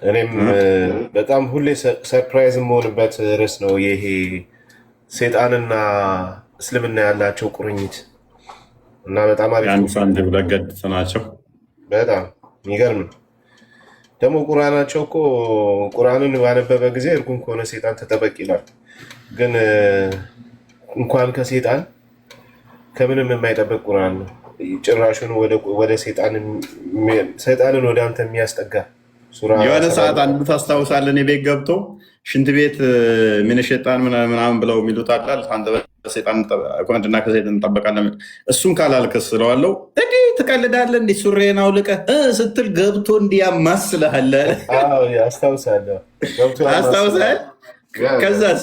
እኔም በጣም ሁሌ ሰርፕራይዝ የምሆንበት ርዕስ ነው ይሄ ሴጣንና እስልምና ያላቸው ቁርኝት እና በጣም አሪፍ የአንድ ሳንቲም ሁለት ገጽ ናቸው። በጣም የሚገርም ነው። ደግሞ ቁርአናቸው እኮ ቁርአንን ባነበበ ጊዜ እርጉም ከሆነ ሴጣን ተጠበቅ ይላል። ግን እንኳን ከሴጣን ከምንም የማይጠበቅ ቁርአን ነው። ጭራሹን ወደ ሰይጣንን ወደ አንተ የሚያስጠጋ የሆነ ሰዓት አንዱ ታስታውሳለህ፣ እኔ ቤት ገብቶ ሽንት ቤት ምን ሸጣን ምናምን ብለው የሚሉት አላል። አንተ ከሴጣን እንጠበቃለን። እሱን ካላልክስ ስለዋለው እንዲህ ትቀልዳለህ፣ እንዲህ ሱሬን አውልቀህ ስትል ገብቶ እንዲያማስልሃል። አስታውሳለህ? ከዛስ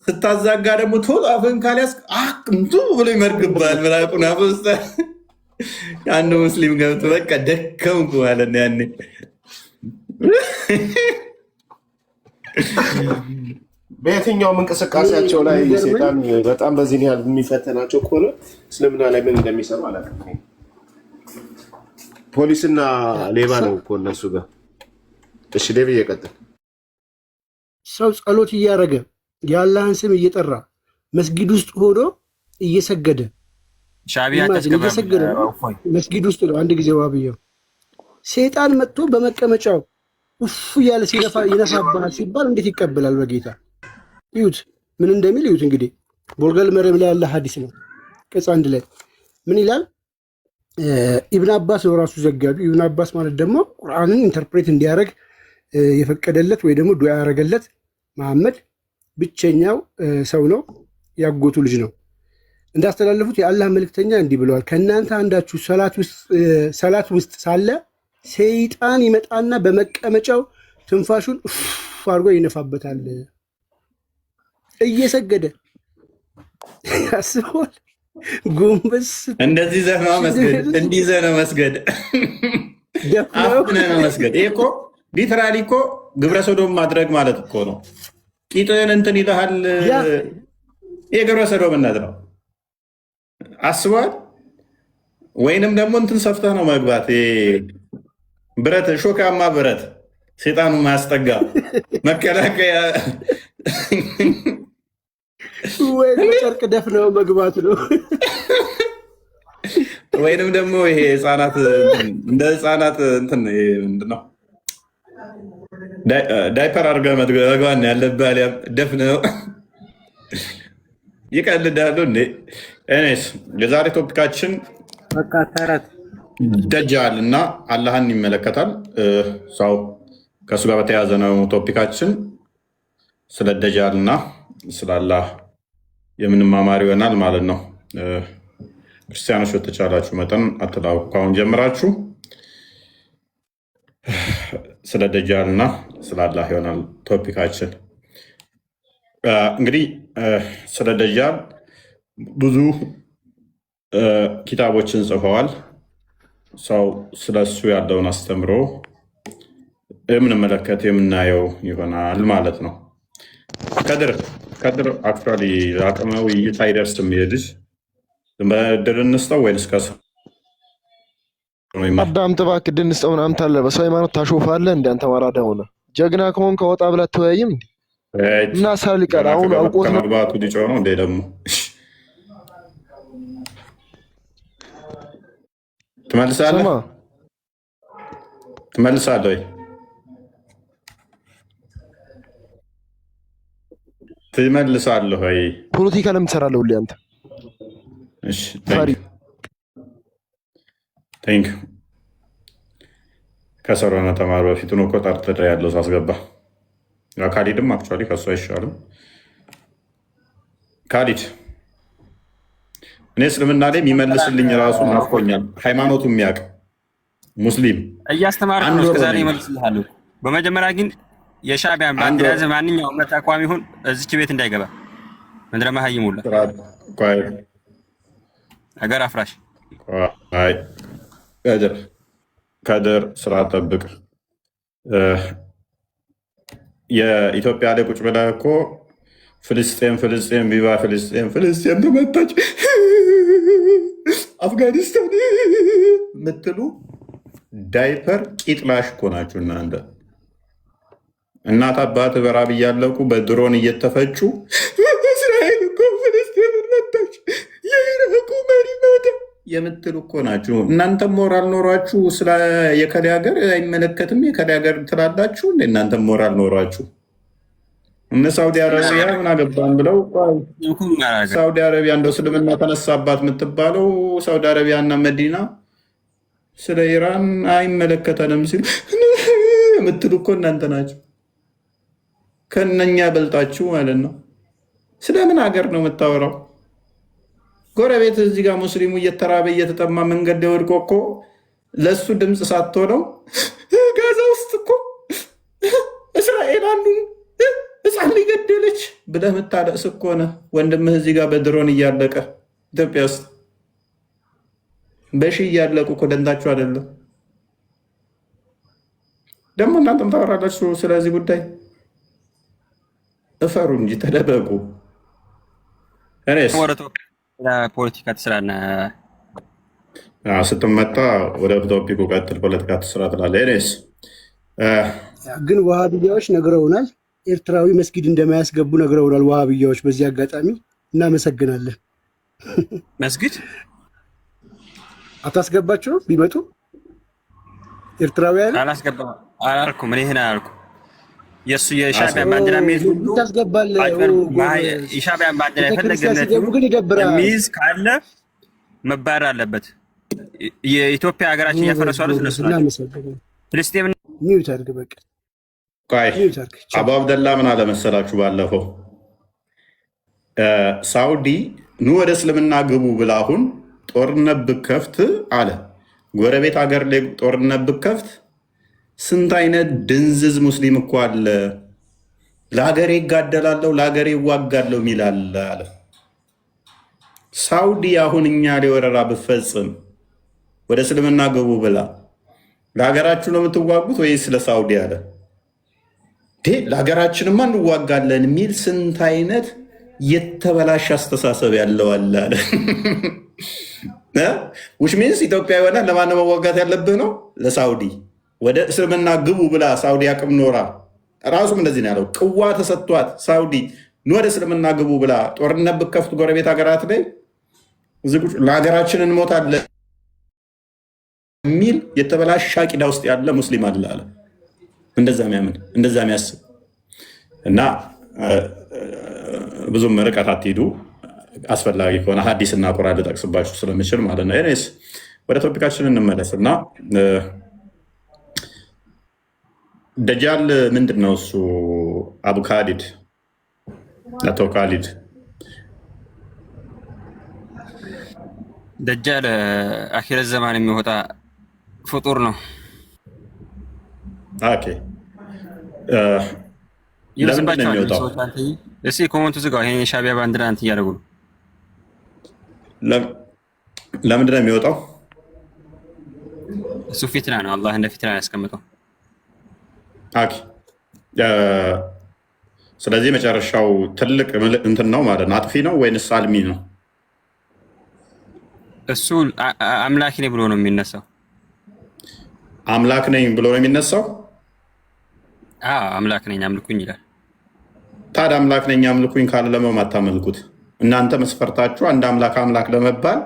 ስታዛጋ ደግሞ ቶሎ አፍን ካልያዝክ አቅምቱ ብሎ ይመርግባል። ምራቁን አፍ ውስጥ አንዱ ሙስሊም ገብቶ በቃ ደከምኩ ማለት ነው ያኔ በየትኛውም እንቅስቃሴያቸው ላይ ሴጣን በጣም በዚህ ያህል የሚፈተናቸው ከሆነ እስልምና ላይ ምን እንደሚሰሩ አላውቅም። ፖሊስና ሌባ ነው እኮ እነሱ ጋር። እሺ ሌባ እየቀጥል ሰው ጸሎት እያደረገ የአላህን ስም እየጠራ መስጊድ ውስጥ ሆኖ እየሰገደ መስጊድ ውስጥ ነው። አንድ ጊዜ ዋብየው ሴጣን መጥቶ በመቀመጫው እፍ እያለ ይነፋብሃል ሲባል እንዴት ይቀበላል? በጌታ ይሁት ምን እንደሚል ይሁት። እንግዲህ ቦልገል መረብ ላይ ያለ ሐዲስ ነው። ቅጽ 1 ላይ ምን ይላል? ኢብን አባስ ነው ራሱ ዘጋቢ። ኢብን አባስ ማለት ደግሞ ቁርአንን ኢንተርፕሬት እንዲያደርግ የፈቀደለት ወይ ደግሞ ዱዓ ያደረገለት መሐመድ ብቸኛው ሰው ነው። ያጎቱ ልጅ ነው። እንዳስተላለፉት የአላህ መልእክተኛ እንዲህ ብለዋል፣ ከእናንተ አንዳችሁ ሰላት ውስጥ ሳለ ሰይጣን ይመጣና በመቀመጫው ትንፋሹን አድርጎ ይነፋበታል እየሰገደ። ያስበዋል። ጎንበስ እንደዚህ ዘና መስገድ፣ እንዲህ ዘና መስገድ፣ አፍነ ነው መስገድ። ይሄ እኮ ሊትራሊ እኮ ግብረ ሰዶም ማድረግ ማለት እኮ ነው። ቂጥን እንትን ይልሃል። የግብረ ሰዶምነት ነው። አስበዋል። ወይንም ደግሞ እንትን ሰፍተህ ነው መግባት። ብረት ሾካማ ብረት ሴጣኑ ማያስጠጋ መከላከያ ወይ በጨርቅ ደፍነው መግባት ነው። ወይንም ደግሞ ይሄ ህፃናት እንደ ህፃናት እንትን ምንድን ነው ዳይፐር አድርገህ መግባት ያለብህ፣ አሊያም ደፍነው ይቀልዳሉ እንዴ። እኔስ የዛሬ ቶፒካችን ደጃል እና አላህን ይመለከታል። ሰው ከእሱ ጋር በተያያዘ ነው ቶፒካችን። ስለ ደጃል እና ስለ አላህ የምንማማር ይሆናል ማለት ነው። ክርስቲያኖች በተቻላችሁ መጠን አትላኩ። ካሁን ጀምራችሁ ስለ ደጃል እና ስለ አላህ ይሆናል ቶፒካችን። እንግዲህ ስለ ደጃል ብዙ ኪታቦችን ጽፈዋል። ሰው ስለሱ ያለውን አስተምሮ የምንመለከት የምናየው ይሆናል ማለት ነው። ከድር አክቹዋሊ አቅመ ውይይት አይደርስም። ይሄድሽ በድር እንስጠው ወይንስ ከሰ አዳምጥ እባክህ ድንስጠው ምናምን ታለ በሰው ሃይማኖት ታሾፋለህ። እንደ አንተ ማራዳ ሆነ ጀግና ከሆንክ ከወጣ ብላ ተወያይም እንዴ እና ሳል ይቀር አሁን አውቆት ነው መግባቱ ዲጮ ነው እንዴ ደግሞ ትመልሳለህ ወይ? ትመልሳለህ ወይ? ፖለቲካ ለምን ትሰራለህ ሁሌ አንተ? እሺ ቴንክ ከሰራና ተማር በፊት ነው እኮ ጠርጥሬ ያለው ሳስገባ ካሊድም አክቹዋሊ ከሱ አይሻልም። ካሊድ እኔ እስልምና ላይ የሚመልስልኝ ራሱ ናፍቆኛል። ሃይማኖቱ የሚያውቅ ሙስሊም እያስተማርኩ ነው እስከዛሬ ይመልስልሃል። በመጀመሪያ ግን የሻዕቢያን ባንዲራ ያዘ ማንኛውም እምነት አቋም ይሁን እዚች ቤት እንዳይገባ ምንድን ነው መሀይም ሁላ ሀገር አፍራሽ ከድር ስራ ጠብቅ። የኢትዮጵያ ላይ ቁጭ ብለህ እኮ ፍልስጤም ቪቫ ፍልስጤም ተመታች፣ አፍጋኒስታን የምትሉ ዳይፐር ቂጥላሽ እኮ ናችሁ እናንተ። እናት አባት በራብ እያለቁ በድሮን እየተፈጩ እስራኤል እኮ ፍልስጤምን መታች፣ የኢራቁ መሪ መታ የምትሉ እኮ ናችሁ። እናንተም ሞራል ኖሯችሁ ስለ የከሌ ሀገር አይመለከትም የከሌ ሀገር ትላላችሁ እንደ እናንተም ሞራል ኖሯችሁ እነ ሳውዲ አረቢያ ምን አገባን ብለው ሳውዲ አረቢያ እንደው እስልምና ተነሳባት የምትባለው ሳውዲ አረቢያ እና መዲና ስለ ኢራን አይመለከተንም ሲሉ የምትሉ እኮ እናንተ ናቸው። ከነኛ በልጣችሁ ማለት ነው። ስለምን ሀገር ነው የምታወራው? ጎረቤት እዚህ ጋር ሙስሊሙ እየተራበ እየተጠማ መንገድ ላይ ወድቆ እኮ ለእሱ ድምፅ ሳትሆነው ጋዛ ውስጥ እኮ እስራኤል አንዱ ህፃን ሊገደለች ብለህ የምታለቅስ እኮ ነህ። ወንድምህ እዚህ ጋር በድሮን እያለቀ ኢትዮጵያ ውስጥ በሺህ እያለቁ እኮ ደንታችሁ አይደለም። ደግሞ እናንተም ታወራላችሁ ስለዚህ ጉዳይ። እፈሩ እንጂ ተደበቁ። እኔስ ፖለቲካ ትስራና ስትመጣ ወደ ቶፒኩ ቀጥል። ፖለቲካ ትስራ ትላለህ። እኔስ ግን ዋሃብያዎች ነግረውናል። ኤርትራዊ መስጊድ እንደማያስገቡ ነግረውናል ዋሃብያዎች። በዚህ አጋጣሚ እናመሰግናለን። መስጊድ አታስገባቸው ቢመጡ ኤርትራውያን አላስገባም አላልኩም። እኔ ይሄን አላልኩም። የእሱ የሻዕቢያን ባንዲራ የሚይዝ ሁሉ የሻዕቢያን ባንዲራ የፈለገነት የሚይዝ ካለ መባረር አለበት። የኢትዮጵያ ሀገራችን እያፈረሱ ያሉት እነሱ ናቸው። ፍልስጤም ሚዩት አድርግ በቃ። አቡ አብደላ ምን አለመሰላችሁ ባለፈው ሳውዲ ኑ ወደ እስልምና ግቡ ብላ አሁን ጦርነት ብከፍት አለ። ጎረቤት ሀገር ላይ ጦርነት ብከፍት ስንት አይነት ድንዝዝ ሙስሊም እኮ አለ። ለሀገሬ ይጋደላለሁ ለሀገሬ ይዋጋለሁ ሚላል አለ። ሳውዲ አሁን እኛ ላይ ወረራ ብፈጽም ወደ እስልምና ግቡ ብላ ለሀገራችሁ ነው የምትዋጉት ወይስ ለሳውዲ አለ። ለሀገራችንማ እንዋጋለን የሚል ስንት አይነት የተበላሽ አስተሳሰብ ያለው አለ። ውሽ ሚንስ ኢትዮጵያ የሆነ ለማነው መዋጋት ያለብህ ነው? ለሳውዲ። ወደ እስልምና ግቡ ብላ ሳውዲ አቅም ኖራ ራሱም እንደዚህ ነው ያለው። ቅዋ ተሰጥቷት ሳውዲ ወደ እስልምና ግቡ ብላ ጦርነት ብከፍት ጎረቤት ሀገራት ላይ ለሀገራችን እንሞታለን የሚል የተበላሽ ሻቂዳ ውስጥ ያለ ሙስሊም አለ አለ። እንደዛ የሚያምን እንደዛ የሚያስብ እና ብዙም ርቀት አትሄዱ። አስፈላጊ ከሆነ ሀዲስ እና ቁርአን ልጠቅስባችሁ ስለምችል ማለት ነው። ኤኒዌይስ ወደ ቶፒካችን እንመለስ እና ደጃል ምንድን ነው እሱ? አቡ ካሊድ አቶ ካሊድ ደጃል አኺረት ዘማን የሚወጣ ፍጡር ነው። ኦኬ ለምንድን ነው የሚወጣው? እስኪ ኮመንቱ ዝጋው። ይሄ የሻዕቢያ ባንዲራ እንትን እያደረጉ ነው። ለምንድን ነው የሚወጣው? እሱ ፊትና ነው። አላህ እንደ ፊትና ያስቀምጠው። ስለዚህ መጨረሻው ትልቅ እንትን ነው ማለት ነው። አጥፊ ነው ወይንስ አልሚ ነው? እሱ አምላክ ነኝ ብሎ ነው የሚነሳው። አምላክ ነኝ ብሎ ነው የሚነሳው። አምላክ ነኝ አምልኩኝ ይላል። ታዲያ አምላክ ነኝ አምልኩኝ ካለ ለምን አታመልኩት? እናንተ መስፈርታችሁ አንድ አምላክ ለመባል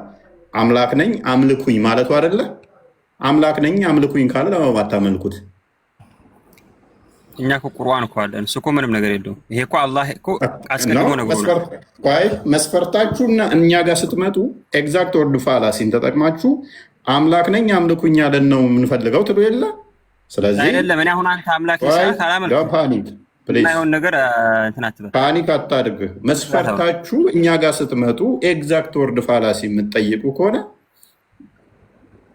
አምላክ ነኝ አምልኩኝ ማለቱ አይደለ? አምላክ ነኝ አምልኩኝ ካለ ለምን አታመልኩት? እኛ እኮ ቁርአን እኮ አለን። እሱ እኮ ምንም ነገር የለውም። ይሄ እኮ አላህ እኮ አስቀድሞ ነው። መስፈርታችሁና እኛ ጋር ስትመጡ ኤግዛክት ወርድ ፋላሲን ተጠቅማችሁ አምላክ ነኝ አምልኩኝ ያለን ነው የምንፈልገው ትሉ የለ። ስለዚህ አይደለም እኔ አሁን አንተ አምላክ ነኝ ካላመልክ የማይሆን ነገር እንትን አትበል። ፓኒክ አታድርግ። መስፈርታችሁ እኛ ጋር ስትመጡ ኤግዛክት ወርድ ፋላሲ የምትጠይቁ ከሆነ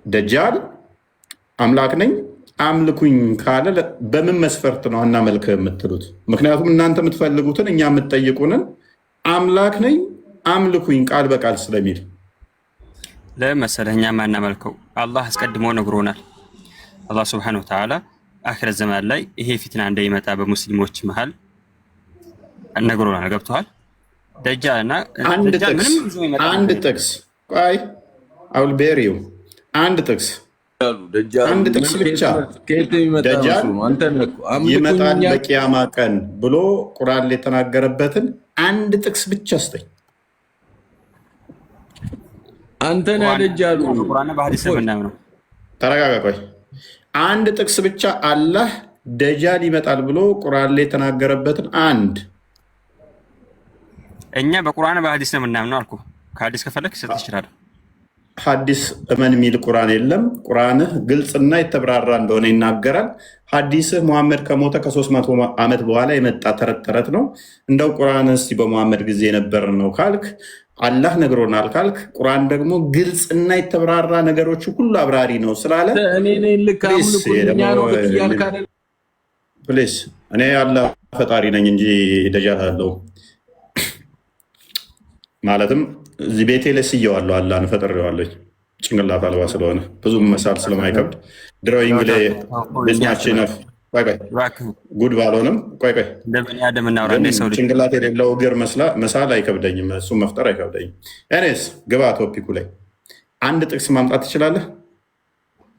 ደጃል አምላክ ነኝ አምልኩኝ ካለ በምን መስፈርት ነው አናመልክ የምትሉት? ምክንያቱም እናንተ የምትፈልጉትን እኛ የምትጠይቁንን አምላክ ነኝ አምልኩኝ ቃል በቃል ስለሚል ለምን መሰለህ እኛ ማናመልከው አላህ አስቀድሞ ነግሮናል። አላህ ሱብሓነሁ ወተዓላ አኺረት ዘመን ላይ ይሄ ፊትና እንደሚመጣ በሙስሊሞች መሃል ነግሮናል። ገብቶሃል? ደጃልና አንድ ጥቅስ ቆይ አውል ቤሪው አንድ ጥቅስ አንድ ጥቅስ ብቻ ደጃል ይመጣል በቂያማ ቀን ብሎ ቁርአን ላይ የተናገረበትን አንድ ጥቅስ ብቻ ስጠኝ። አንተና ደጃሉ ቁርአን በሐዲስ ነው። ተረጋጋ፣ ቆይ። አንድ ጥቅስ ብቻ አላህ ደጃል ይመጣል ብሎ ቁርአን ላይ የተናገረበትን አንድ። እኛ በቁርአን በሐዲስ ነው የምናምነው አልኩ። ከሐዲስ ከፈለክ ሰጥ ይችላል። ሐዲስ እመን የሚል ቁርአን የለም። ቁርአንህ ግልጽና የተብራራ እንደሆነ ይናገራል። ሐዲስህ ሙሐመድ ከሞተ ከ300 ዓመት በኋላ የመጣ ተረት ተረት ነው። እንደው ቁርአንህ እስቲ በሙሐመድ ጊዜ የነበር ነው ካልክ አላህ ነግሮናል ካልክ ቁርአን ደግሞ ግልጽና የተብራራ ነገሮች ሁሉ አብራሪ ነው ስላለ ፕሊስ እኔ አላህ ፈጣሪ ነኝ እንጂ ደጃል አለው ማለትም እዚህ ቤቴ ላይ ስየዋለሁ። አላህን ፈጥሬዋለሁ ጭንቅላት አልባ ስለሆነ ብዙም መሳል ስለማይከብድ ድሮይንግ ላይ ብዝናችን ጉድ ባልሆንም ቆይ ጭንቅላት የሌለው እግር መሳል አይከብደኝም። እሱ መፍጠር አይከብደኝም። እኔስ ግባ ቶፒኩ ላይ አንድ ጥቅስ ማምጣት ትችላለህ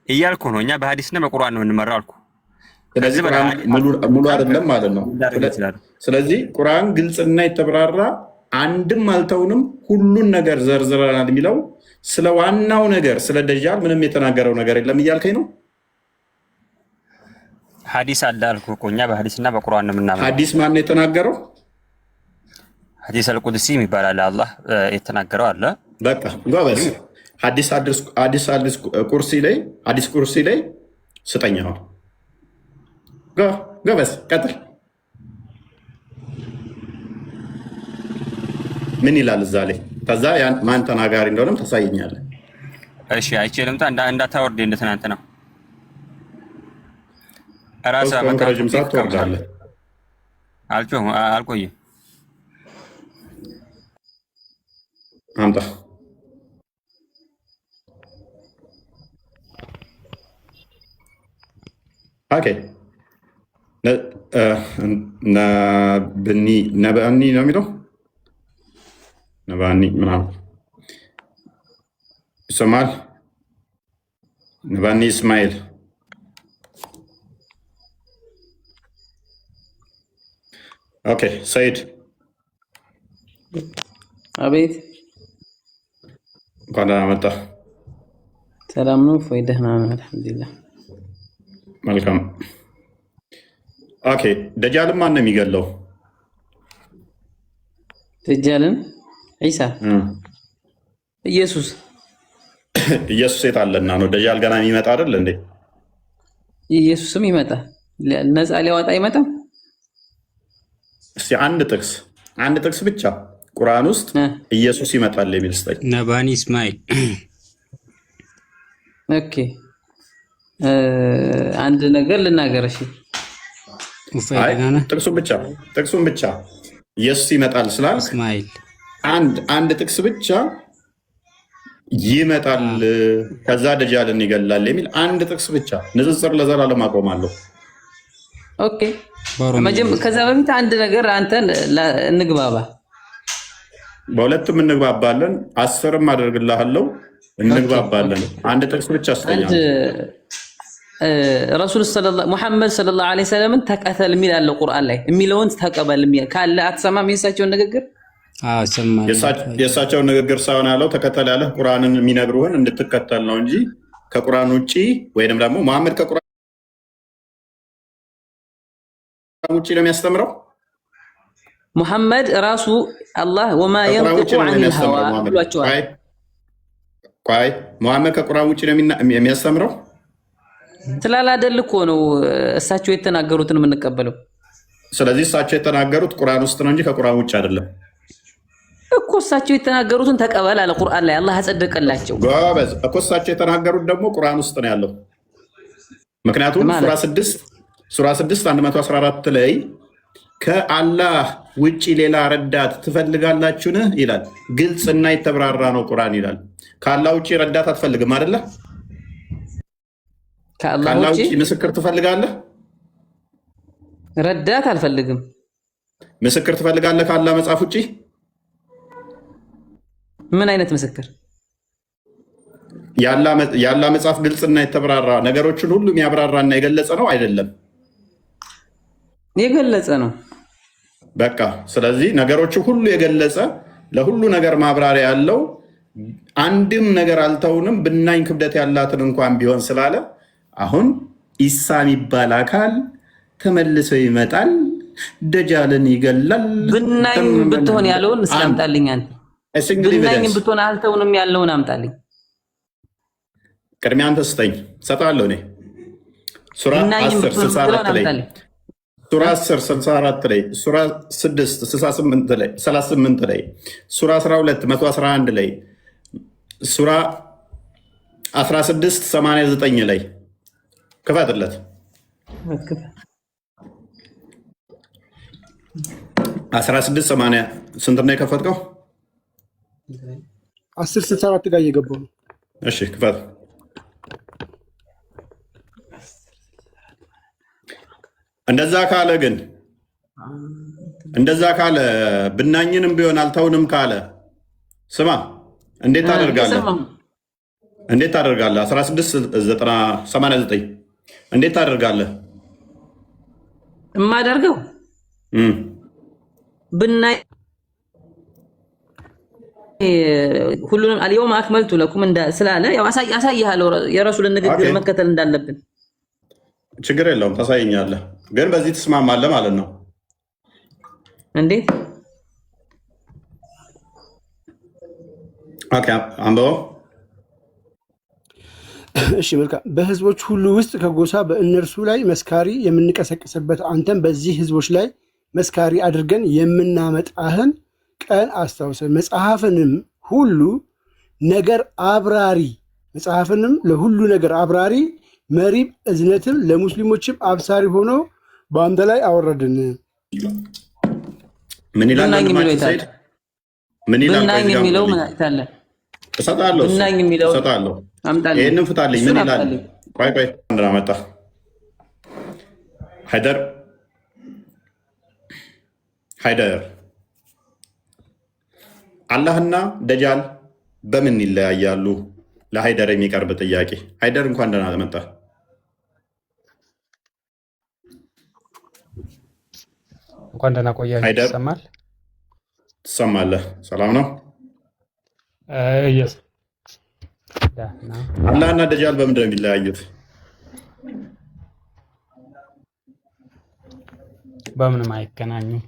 እያልኩ ነው። እኛ በሐዲስና በቁርአን ነው የምንመራው አልኩ። ስለዚህ ሙሉ አይደለም ማለት ነው። ስለዚህ ቁርአን ግልጽና የተብራራ አንድም አልተውንም ሁሉን ነገር ዘርዝረናል የሚለው ስለ ዋናው ነገር ስለ ደጃል ምንም የተናገረው ነገር የለም እያልከኝ ነው? ሐዲስ አለ አልኩ እኮ። እኛ በሐዲስና በቁርአን ነው የምናምነው። ሐዲስ ማን ነው የተናገረው? ሐዲስ አልቁድሲ የሚባል አለ፣ አላህ የተናገረው አለ። በቃ ጎበዝ። ሐዲስ ቁርሲ ላይ ስጠኛው። ጎበዝ ቀጥል። ምን ይላል እዛ ላይ? ከዛ ማን ተናጋሪ እንደሆነም ታሳየኛለህ። እሺ አይቼ ልምጣ። እንዳታወርድ እንደ ትናንት ነው። ረጅም ሰዓት ትወርዳለህ። አልቆይም። አምጣ። ኦኬ ነብኒ ነው የሚለው ነባኒ ምናምን ይሰማል። ነባኒ እስማኤል ኦኬ። ሰይድ አቤት። እንኳን ደህና መጣ። ሰላም ነው ወይ? ደህና ነው አልሐምዱሊላህ። መልካም። ኦኬ ደጃልን ማን ነው የሚገለው? ደጃልን ዒሳ ኢየሱስ የት አለና ነው? ደጃል ገና የሚመጣ አይደል እንዴ? ኢየሱስም ይመጣ ነፃ ሊያወጣ አይመጣም? እስቲ አንድ ጥቅስ ብቻ ቁርአን ውስጥ ኢየሱስ ይመጣል የሚል ስጠኝ። ነባኒ እስማኤል። ኦኬ አንድ ነገር ልናገር። እሺ ጥቅሱን ብቻ ኢየሱስ ይመጣል ስላል እስማኤል አንድ ጥቅስ ብቻ ይመጣል ከዛ ደጃልን ይገላል የሚል አንድ ጥቅስ ብቻ ንጽጽር ለዘላለም አቆማለሁ። ኦኬ ከዛ በፊት አንድ ነገር አንተ እንግባባ። በሁለቱም እንግባባለን። 10ም አደርግልሃለሁ እንግባባለን። አንድ ጥቅስ ብቻ አስተኛ። ረሱል ሙሐመድ ሰለላሁ ዐለይሂ ወሰለም ተቀተል የሚል አለ ቁርአን ላይ የሚለውን ተቀበል ካለ አትሰማም? የእሳቸውን ንግግር የእሳቸውን ንግግር ሳይሆን ያለው ተከተል ያለህ ቁርአንን የሚነግሩህን እንድትከተል ነው እንጂ ከቁርአን ውጭ ወይንም ደግሞ መሐመድ ከቁርአን ውጭ ነው የሚያስተምረው። ሙሐመድ ራሱ አላህ ወማ የንጢቁ ዐኒል ሀዋ ብሏቸዋል። ቆይ ሙሐመድ ከቁርአን ውጭ ነው የሚያስተምረው ስላላደል እኮ ነው እሳቸው የተናገሩትን የምንቀበለው። ስለዚህ እሳቸው የተናገሩት ቁርአን ውስጥ ነው እንጂ ከቁርአን ውጭ አይደለም እኮ። እሳቸው የተናገሩትን ተቀበል አለ ቁርአን ላይ አላህ አጸደቀላቸው። ጎበዝ እኮ እሳቸው የተናገሩት ደግሞ ቁርአን ውስጥ ነው ያለው። ምክንያቱም ሱራ 6 114 ላይ ከአላህ ውጭ ሌላ ረዳት ትፈልጋላችሁን ይላል። ግልጽና የተብራራ ነው ቁርአን ይላል። ከአላህ ውጭ ረዳት አትፈልግም አይደለ? ከአላህ ውጭ ምስክር ትፈልጋለህ? ረዳት አልፈልግም። ምስክር ትፈልጋለህ ከአላህ መጽሐፍ ውጭ? ምን አይነት ምስክር? ያላ መጽሐፍ ግልጽና የተብራራ ነገሮችን ሁሉ የሚያብራራና የገለጸ ነው አይደለም? የገለጸ ነው። በቃ ስለዚህ ነገሮችን ሁሉ የገለጸ ለሁሉ ነገር ማብራሪያ ያለው አንድም ነገር አልተውንም ብናኝ ክብደት ያላትን እንኳን ቢሆን ስላለ አሁን ኢሳ የሚባል አካል ተመልሶ ይመጣል፣ ደጃልን ይገላል። ብናኝ ብትሆን ያለውን እስላምጣልኝ። አንተ ብናኝ ብትሆን አልተውንም ያለውን አምጣልኝ። ቅድሚያ አንተ ስጠኝ፣ ሰጣለሁ እኔ ሱራ 10:64 ላይ ሱራ 10:64 ላይ ሱራ 6:68 ላይ 38 ላይ ሱራ 12:111 ላይ ሱራ 16:89 ላይ ክፈትለት። 16:80 ስንት ነው የከፈትከው? 10:64 ጋር እየገባሁ ነው። እሺ ክፈት። እንደዛ ካለ ብናኝንም ቢሆን አልተውንም ካለ ስማ፣ እንዴት ታደርጋለህ? 16:89 እንዴት ታደርጋለህ? የማደርገው ብናኝ ሁሉንም አልየውም አክመልቱ ለኩም ስላለ ያሳይሃለሁ የረሱልን ንግግር መከተል እንዳለብን። ችግር የለውም ታሳየኛለህ፣ ግን በዚህ ትስማማለህ ማለት ነው። እንዴት? ኦኬ አንበው። እሺ መልካም። በህዝቦች ሁሉ ውስጥ ከጎሳ በእነርሱ ላይ መስካሪ የምንቀሰቅስበት አንተም በዚህ ህዝቦች ላይ መስካሪ አድርገን የምናመጣህን ቀን አስታውሰን። መጽሐፍንም ለሁሉ ነገር አብራሪ መሪም እዝነትም ለሙስሊሞችም አብሳሪ ሆኖ በአንተ ላይ አወረድን። ምን ይላል? ብናኝ የሚለው ምን አይታለ? እሰጣለሁ። ይህንን ፍታልኝ። ምን ይላል? ቆይ እንደመጣ ሃይደር አላህና ደጃል በምን ይለያያሉ? ለሃይደር የሚቀርብ ጥያቄ። ሃይደር እንኳን ደህና መጣ። እንኳን ደህና ቆያችሁ። ይሰማል? ትሰማለህ? ሰላም ነው? አላህና ደጃል በምንድን ነው የሚለያዩት? በምንም አይገናኙም።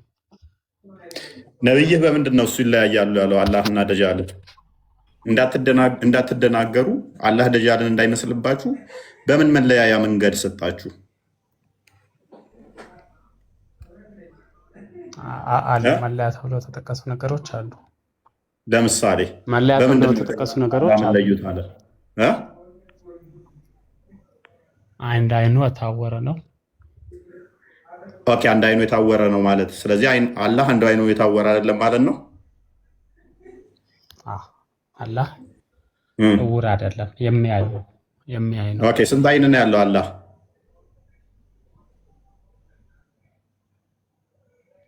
ነብይህ በምንድን ነው እሱ ይለያያሉ ያለው? አላህና ደጃልን እንዳትደናገሩ፣ አላህ ደጃልን እንዳይመስልባችሁ በምን መለያያ መንገድ ሰጣችሁ? መለያ ተብሎ የተጠቀሱ ነገሮች አሉ። ለምሳሌ መለያ ተብሎ የተጠቀሱ ነገሮች አሉ። አንድ አይኑ የታወረ ነው። ኦኬ፣ አንድ አይኑ የታወረ ነው ማለት ስለዚህ አላህ አንድ አይኑ የታወረ አይደለም ማለት ነው። አላህ እውር አይደለም፣ የሚያይ ነው። ኦኬ፣ ስንት አይን ነው ያለው አላህ?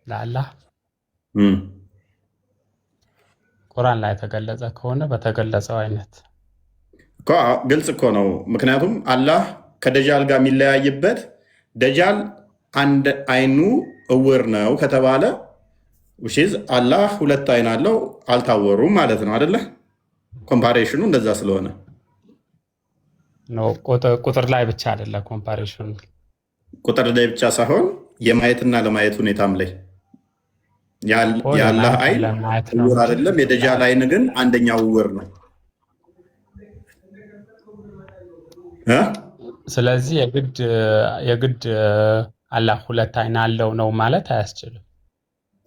ለአላህ ቁርአን ላይ የተገለጸ ከሆነ በተገለጸው አይነት ግልጽ እኮ ነው። ምክንያቱም አላህ ከደጃል ጋር የሚለያይበት ደጃል አንድ አይኑ እውር ነው ከተባለ አላህ ሁለት አይን አለው፣ አልታወሩም ማለት ነው አይደለ? ኮምፓሬሽኑ እንደዛ ስለሆነ ቁጥር ላይ ብቻ አይደለም። ኮምፓሬሽኑ ቁጥር ላይ ብቻ ሳይሆን የማየትና ለማየት ሁኔታም ላይ የአላህ አይን እውር አይደለም። የደጃል አይን ግን አንደኛው እውር ነው። ስለዚህ የግድ አላህ ሁለት አይን አለው ነው ማለት አያስችልም።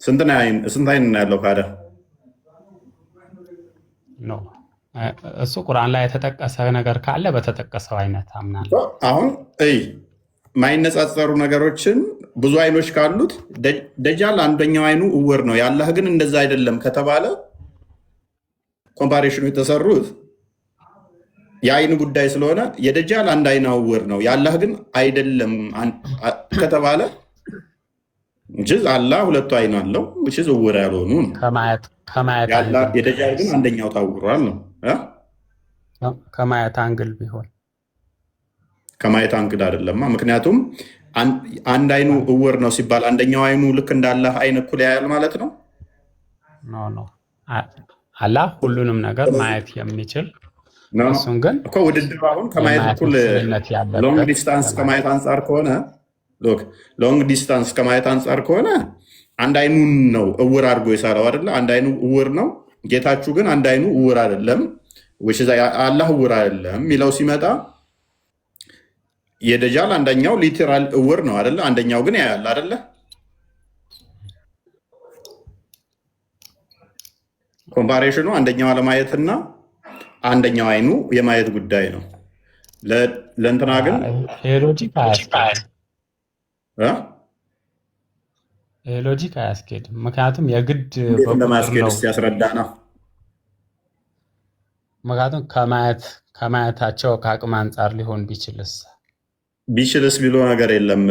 ስንት አይን ነው ያለው ካደ? እሱ ቁርአን ላይ የተጠቀሰ ነገር ካለ በተጠቀሰው አይነት አምናለሁ። አሁን ማይነጻጸሩ ነገሮችን ብዙ አይኖች ካሉት ደጃል አንደኛው አይኑ እውር ነው፣ የአላህ ግን እንደዛ አይደለም ከተባለ ኮምፓሬሽኑ የተሰሩት የአይን ጉዳይ ስለሆነ የደጃል አንድ አይና እውር ነው፣ የአላህ ግን አይደለም ከተባለ አላህ ሁለቱ አይን አለው እውር ያልሆኑ ነው። የደጃል ግን አንደኛው ታውሯል ነው። ከማየት አንግል ቢሆን ከማየት አንግል አይደለማ። ምክንያቱም አንድ አይኑ እውር ነው ሲባል አንደኛው አይኑ ልክ እንዳላህ አይን እኩል ያያል ማለት ነው። ኖ አላህ ሁሉንም ነገር ማየት የሚችል እሱን ግን እኮ ውድድር አሁን ከማየት እኩል ሎንግ ዲስታንስ ከማየት አንጻር ከሆነ ሎንግ ዲስታንስ ከማየት አንጻር ከሆነ አንድ አይኑን ነው እውር አድርጎ የሰራው አይደለ? አንድ አይኑ እውር ነው። ጌታችሁ ግን አንድ አይኑ እውር አይደለም፣ አላህ እውር አይደለም የሚለው ሲመጣ የደጃል አንደኛው ሊተራል እውር ነው አይደለ? አንደኛው ግን ያያል አይደለ? ኮምፓሬሽኑ አንደኛው አለማየትና አንደኛው አይኑ የማየት ጉዳይ ነው። ለእንትና ግን ሎጂክ አያስኬድም። ምክንያቱም የግድ ለማስኬድ ያስረዳ ነው። ምክንያቱም ከማየታቸው ከአቅም አንጻር ሊሆን ቢችልስ ብሎ ነገር የለም።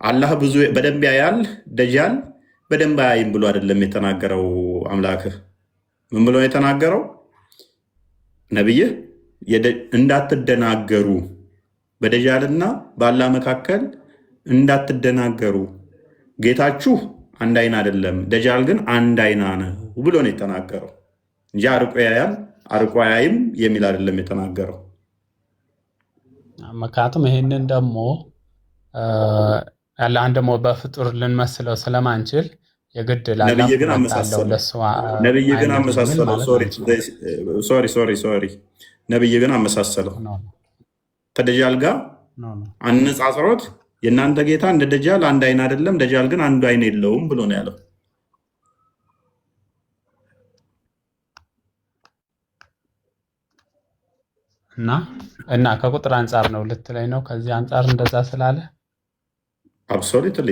አላህ ብዙ በደንብ ያያል፣ ደጃል በደንብ አያይም ብሎ አይደለም የተናገረው። አምላክህ ምን ብሎ የተናገረው? ነብይህ እንዳትደናገሩ፣ በደጃልና በአላህ መካከል እንዳትደናገሩ፣ ጌታችሁ አንድ አይን አይደለም፣ ደጃል ግን አንድ አይና ነው ብሎ ነው የተናገረው እንጂ አርቆ ያያል አርቆ አያይም የሚል አይደለም የተናገረው። ምክንያቱም ይሄንን ደግሞ አላህን ደግሞ በፍጡር ልንመስለው ስለማንችል የግድ ነብይ ግን አመሳሰለው። ነብይ ግን አመሳሰለው ከደጃል ጋር አነጻጽሮት የእናንተ ጌታ እንደ ደጃል አንድ አይን አይደለም፣ ደጃል ግን አንዱ አይን የለውም ብሎ ነው ያለው። እና ከቁጥር አንጻር ነው ልትለኝ ነው? ከዚህ አንጻር እንደዛ ስላለ አብሶሉትሊ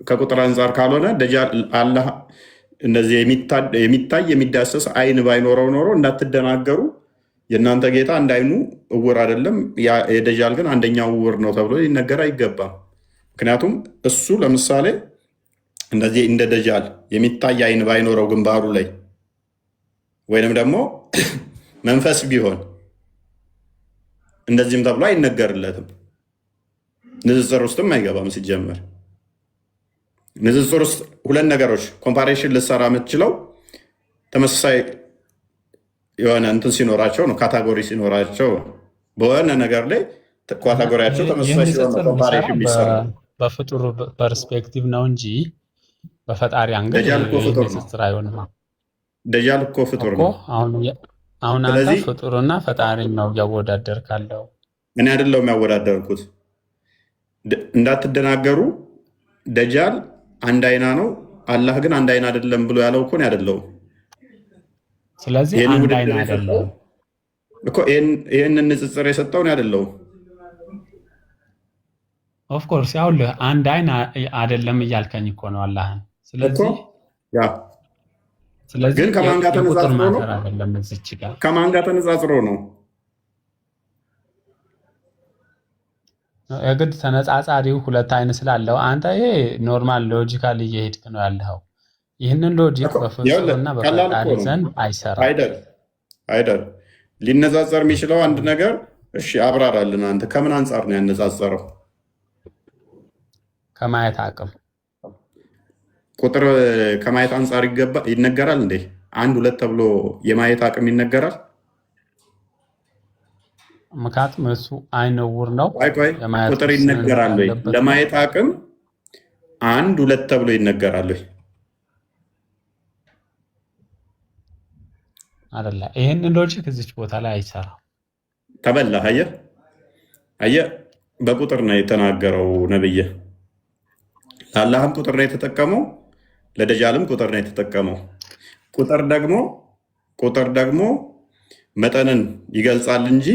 ከቁጥር አንጻር ካልሆነ ደጃል አላህ እንደዚህ የሚታይ የሚዳሰስ አይን ባይኖረው ኖሮ እንዳትደናገሩ፣ የእናንተ ጌታ አንድ አይኑ እውር አይደለም፣ የደጃል ግን አንደኛው እውር ነው ተብሎ ሊነገር አይገባም። ምክንያቱም እሱ ለምሳሌ እንደዚህ እንደ ደጃል የሚታይ አይን ባይኖረው ግንባሩ ላይ ወይንም ደግሞ መንፈስ ቢሆን እንደዚህም ተብሎ አይነገርለትም። ንጽጽር ውስጥም አይገባም። ሲጀመር ንጽጽር ውስጥ ሁለት ነገሮች ኮምፓሬሽን ልሰራ የምትችለው ተመሳሳይ የሆነ እንትን ሲኖራቸው ነው፣ ካታጎሪ ሲኖራቸው በሆነ ነገር ላይ ካታጎሪያቸው ተመሳሳይ ሲሆን ኮምፓሬሽን ቢሰራ በፍጡር ፐርስፔክቲቭ ነው እንጂ በፈጣሪ አንግል ንጽጽር አይሆንም። ደጃል እኮ ፍጡር ነው። አሁን አንተ ፍጡርና ፈጣሪ ነው እያወዳደር ካለው። እኔ አይደለሁም ያወዳደርኩት። እንዳትደናገሩ ደጃል አንድ አይና ነው፣ አላህ ግን አንድ አይና አይደለም ብሎ ያለው እኮ ነው አይደለሁም። ስለዚህ አንድ አይና አይደለም እኮ ይሄንን ንጽጽር የሰጠው ነው አይደለሁም። ኦፍ ኮርስ ያውልህ አንድ አይና አይደለም እያልከኝ እኮ ነው አላህን። ስለዚህ ግን ከማን ጋር ተነጻጽሮ ነው? ከማን ጋር ተነጻጽሮ ነው? የግድ ተነጻጻሪው ሁለት አይን ስላለው አንተ ይሄ ኖርማል ሎጂካሊ እየሄድክ ነው ያለው። ይህንን ሎጂክ በፍጹምና በፈጣሪ ዘንድ አይሰራም። አይደል ሊነጻጸር የሚችለው አንድ ነገር እሺ፣ አብራራልን አንተ። ከምን አንጻር ነው ያነጻጸረው? ከማየት አቅም ቁጥር ከማየት አንጻር ይነገራል እንዴ? አንድ ሁለት ተብሎ የማየት አቅም ይነገራል? ምክንያቱም እሱ አይነ ዕውር ነው። ቁጥር ይነገራል ወይ? ለማየት አቅም አንድ ሁለት ተብሎ ይነገራል ወይ? አይደለ? ይሄንን ሎጂክ እዚች ቦታ ላይ አይሰራም። ተበላ። አየህ፣ በቁጥር ነው የተናገረው ነብይ። ለአላህም ቁጥር ነው የተጠቀመው፣ ለደጃልም ቁጥር ነው የተጠቀመው። ቁጥር ደግሞ መጠንን ይገልጻል እንጂ